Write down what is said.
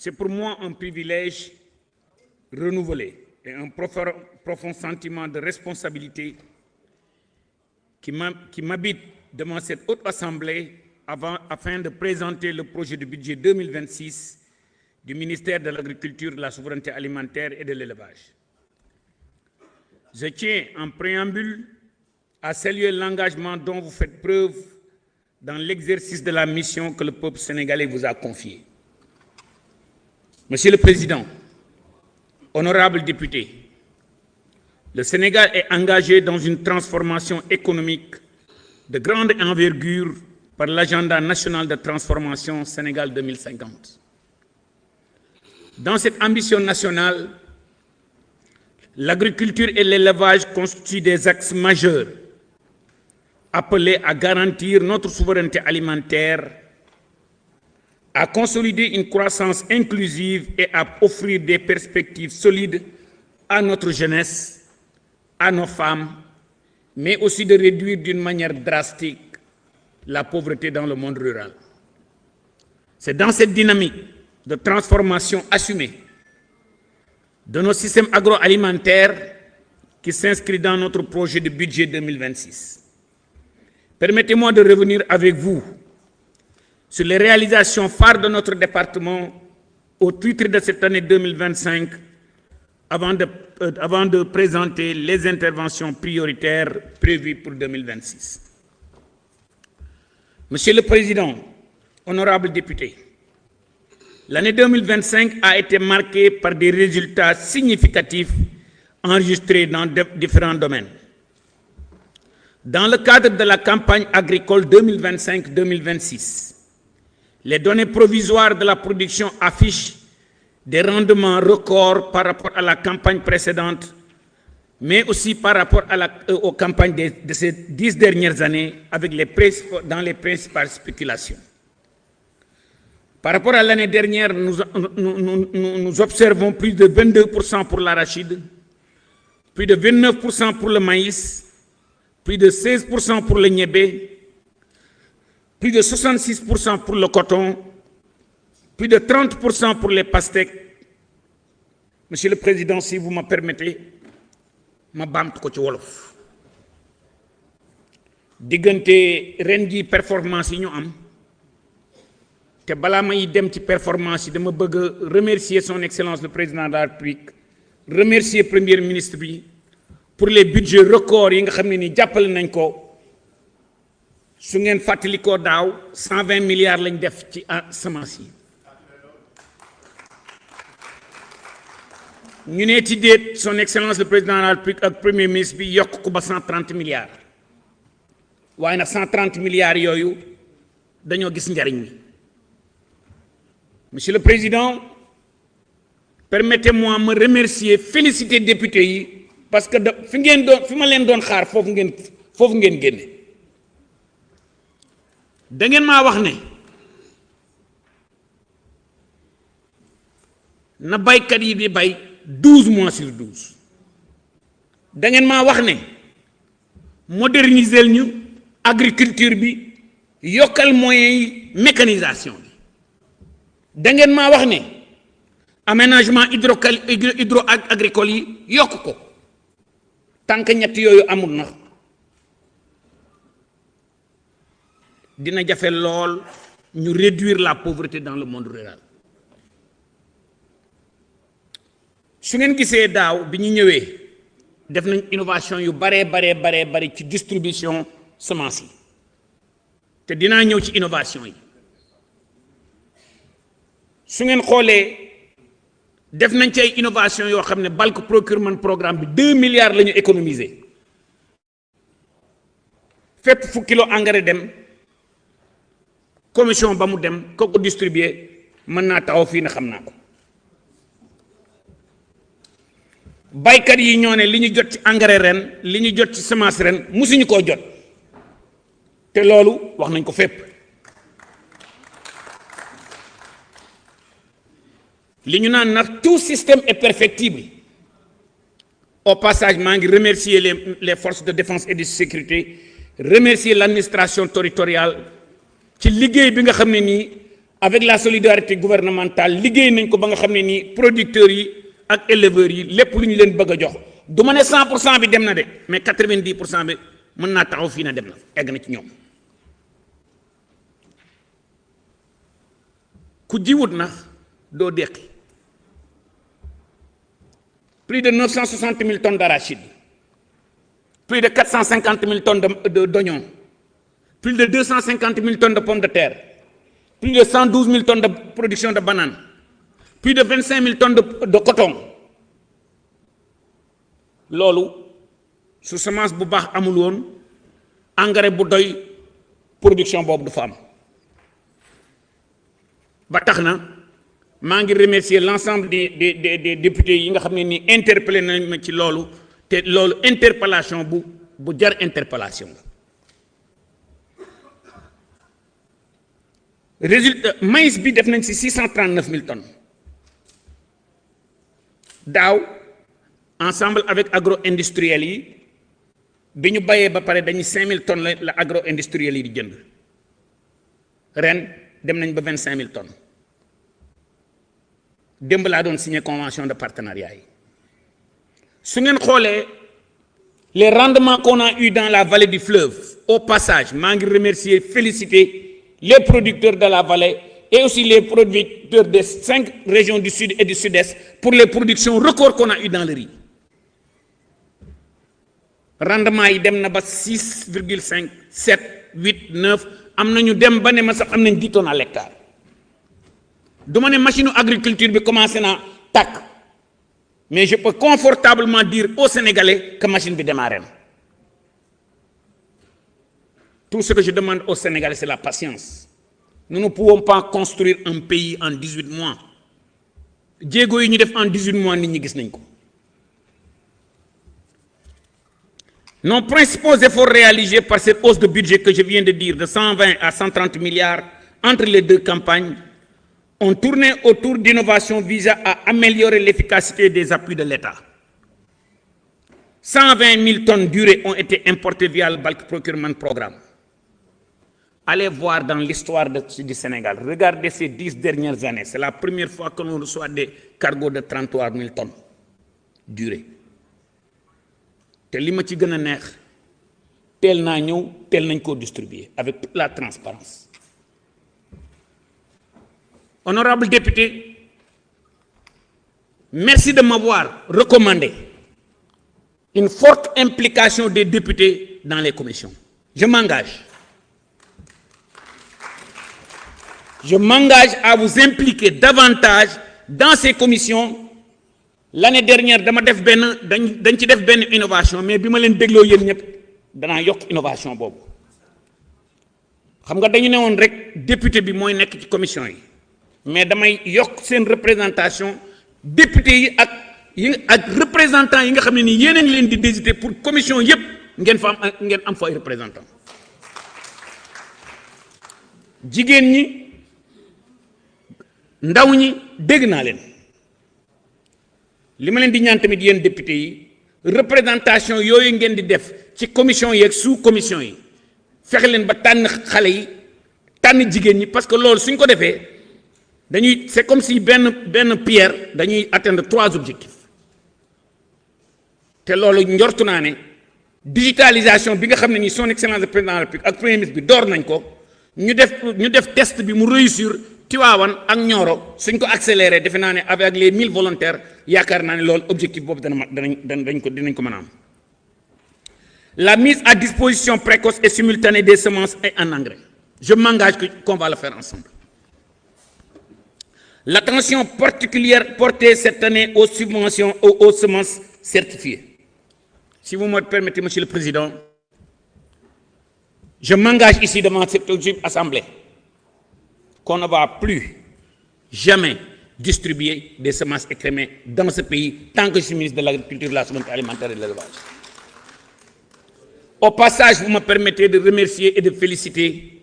C'est pour moi un privilège renouvelé et un profond sentiment de responsabilité qui m'habite devant cette haute assemblée afin de présenter le projet de budget 2026 du ministère de l'Agriculture, de la Souveraineté alimentaire et de l'Élevage. Je tiens en préambule à saluer l'engagement dont vous faites preuve dans l'exercice de la mission que le peuple sénégalais vous a confiée. Monsieur le Président, honorables députés, le Sénégal est engagé dans une transformation économique de grande envergure par l'agenda national de transformation Sénégal 2050. Dans cette ambition nationale, l'agriculture et l'élevage constituent des axes majeurs appelés à garantir notre souveraineté alimentaire, à consolider une croissance inclusive et à offrir des perspectives solides à notre jeunesse, à nos femmes, mais aussi de réduire d'une manière drastique la pauvreté dans le monde rural. C'est dans cette dynamique de transformation assumée de nos systèmes agroalimentaires qui s'inscrit dans notre projet de budget 2026. Permettez-moi de revenir avec vous sur les réalisations phares de notre département au titre de cette année 2025 avant de présenter les interventions prioritaires prévues pour 2026. Monsieur le Président, honorables députés, l'année 2025 a été marquée par des résultats significatifs enregistrés dans différents domaines. Dans le cadre de la campagne agricole 2025-2026, les données provisoires de la production affichent des rendements records par rapport à la campagne précédente, mais aussi par rapport aux campagnes de ces 10 dernières années dans les principales spéculations. Par rapport à l'année dernière, nous observons plus de 22% pour l'arachide, plus de 29% pour le maïs, plus de 16% pour le niébé, plus de 66% pour le coton, plus de 30% pour les pastèques. Monsieur le Président, si vous me permettez, ma baamtu ko ci wolof. Diggante ren ji performance yi ñu am te balaa may dem ci performance yi dama bëgg remercier son excellence le président de la République, remercier premier ministre bi pour les budgets records yi nga xam ne ni jàppale nañ ko. Su ngeen fàttalikoo daaw 120 milliards lañ def ci semence yi ñu ne ci déet son excellence le président de la République ak premier ministre bi yokk ko ba 130 milliards waaye nag 130 milliards yooyu dañoo gis njariñ mi. Monsieur le Président, permettez-moi me remercier, féliciter députés yi parce que fi ma leen doon xaar foofu ngeen génne. Da ngeen maa wax ne na baykat yi di bay 12 mois sur 12. Da ngeen maa wax ne moderniser ñu agriculture bi yokkal moyens yi mécanisation bi. Da ngeen maa wax ne aménagement hydro-agricole yi yokk ko tant que ñett yooyu amul na dina jafe lool ñu réduire la pauvreté dans le monde rural. Su ngeen gisee daaw bi ñu ñëwee def nañ innovation yu bare ci distribution semence yi te dinaa ñëw ci innovation yi. Su ngeen xoolee def nañ ci ay innovation yoo xam ne bulk procurement programme bi 2 milliards la ñu économiser fépp fu kilo engrais dem commission ba mu dem ko distribuer mën naa taxaw fii na xam naa ko. Baykat yi ñoo ne li ñu jot ci engrais ren li ñu jot ci semence ren musuñu koo jot te loolu wax nañ ko fépp. Li ñu naan nag tout système est perfectible. Au passage maa ngi remercier les forces de défense et de sécurité, remercier l'administration territoriale ci liggéey bi nga xam ne nii avec la solidarité gouvernementale liggéey nañ ko ba nga xam ne nii producteurs yi ak éleveurs yi lépp lu ñu leen bëgg a jox du ma ne 100% bi dem na de mais 90% bi mën naa taxaw fii na dem na egg na ci ñoom. ku jiwut na doo deqi plus de 960 000 tonnes d'arachide, plus de 450 000 tonnes d'oignons, plus de 250 000 tonnes de pommes de terre, plus de 112 000 tonnes de production de bananes, plus de 25 000 tonnes de coton. Loolu su semence bu baax amul woon engrais bu doy production boobu du fa am ba tax na maa ngi remercier l'ensemble des députés yi nga xam ne ni interpellé nañ ma ci loolu te loolu interpellation bu jar interpellation la résultat maïs bi def nañ ci 639 000 tonnes daaw ensemble avec agro-industriels yi bi ñu bayee ba pare dañuy 5 000 tonnes la agro-industriels yi di jënd ren dem nañ ba 25 000 tonnes démb laa doon signé convention de partenariat yi su ngeen xoolee les rendements qu'on a eu dans la vallée du fleuve au passage maa ngi remercier féliciter les producteurs de la vallée et aussi les producteurs des 5 régions du sud et du sud-est pour les productions records qu'on a eu dans le riz rendement yi dem na ba 6,5 7 8 9 am nañu dem ba ne ma sax am nañ 10 tonnes à l'hectare du ma ne machine agriculture bi commencé na tàkk mais je peux confortablement dire aux Sénégalais que machine bi démarré na tout ce que je demande aux Sénégalais c'est la patience nous ne pouvons pas construire un pays en 18 mois jéego yi ñu def en 18 mois nit ñi gis nañ ko. Nos principaux efforts réalisés par cette hausse de budget que je viens de dire de 120 à 130 milliards entre les deux campagnes ont tourné autour d'innovations visant à améliorer l'efficacité des appuis de l'État. 120 000 tonnes d'urée ont été importées via le bulk procurement programme. Allez voir dans l'histoire du Sénégal, regardez ces 10 dernières années, c'est la première fois que l'on reçoit des cargos de 33 000 tonnes d'urée. te li ma ci gën a neex teel naa ñëw teel nañ koo distribuer avec toute la transparence. Honorable député, merci de m'avoir recommandé une forte implication des députés dans les commissions. Je m'engage à vous impliquer davantage dans ces commissions. L'année dernière dama def dañ ci def benn innovation mais bi ma leen dégloo yéen ñëpp danaa yokk innovation boobu xam nga dañu ne woon rek député bi mooy nekk ci commission yi mais damay yokk seen représentation député yi ak représentants yi nga xam ne nii yéen a ngi leen di désigner pour commission yëpp ngeen am fa ay représentant jigéen ñi ndaw ñi dégg naa leen. li ma leen di ñaan tamit yéen député yi représentation yooyu ngeen di def ci commission yi ak sous commission yi fexe leen ba tànn xale yi tànn jigéen ñi parce que loolu suñ ko defee dañuy c'est comme si benn pierre dañuy atteindre 3 objectifs te loolu njortu naa ne digitalisation bi nga xam ne nii son excellence le président de la République ak premier ministre bi door nañ ko ñu def test bi mu réussir Tivaouane ak Nioro suñ ko accéléré defe naa ne avec les 1000 volontaires yaakaar naa ne loolu objectif boobu dinañ ko mën a am. La mise à disposition précoce et simultanée des semences et en engrais je m'engage qu'on va le faire ensemble. L'attention particulière portée cette année aux subventions aux semences certifiées. Si vous me permettez, Monsieur le Président, je m'engage ici devant cette assemblée qu'on ne va plus jamais distribuer des semences écrémées dans ce pays tant que je suis ministre de l'Agriculture, de la souveraineté alimentaire et de l'élevage. Au passage, vous me permettez de remercier et de féliciter